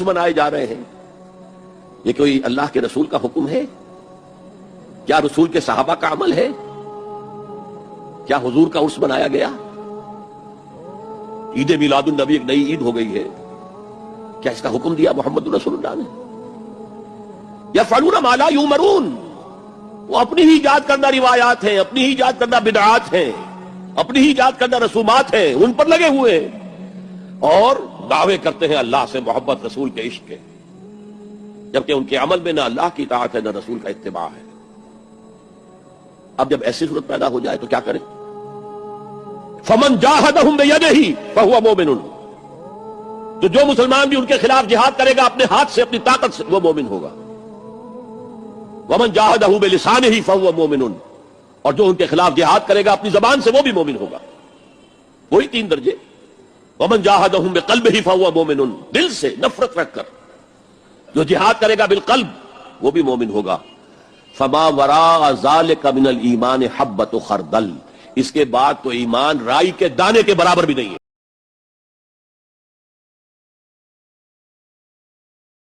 منائے جا رہے ہیں، یہ کوئی اللہ کے رسول کا حکم ہے؟ کیا رسول کے صحابہ کا عمل ہے؟ کیا حضور کا عرس منایا گیا؟ عید میلاد النبی ایک نئی عید ہو گئی ہے، کیا اس کا حکم دیا محمد رسول اللہ نے؟ یفعلون ما لا یؤمرون، وہ اپنی ہی ایجاد کردہ روایات ہیں، اپنی ہی ایجاد کردہ بدعات ہیں، اپنی ہی ایجاد کردہ رسومات ہیں، ان پر لگے ہوئے ہیں اور دعوے کرتے ہیں اللہ سے محبت، رسول کے عشق کے، جبکہ ان کے عمل میں نہ اللہ کی اطاعت ہے نہ رسول کا اتباع ہے۔ اب جب ایسی صورت پیدا ہو جائے تو کیا کریں؟ فمن جاہدہم بیدہ فہو مومن، تو جو مسلمان بھی ان کے خلاف جہاد کرے گا اپنے ہاتھ سے، اپنی طاقت سے، وہ مومن ہوگا۔ ومن جاہدہ بلسانہ فہو مومن، اور جو ان کے خلاف جہاد کرے گا اپنی زبان سے، وہ بھی مومن ہوگا۔ وہی تین درجے۔ ومن جاہدہم بقلبہ فہو مومن، دل سے نفرت رکھ کر جو جہاد کرے گا بالقلب وہ بھی مومن ہوگا۔ فما وراء ذلک من الایمان حبۃ خردل، اس کے بعد تو ایمان رائی کے دانے کے برابر بھی نہیں ہے۔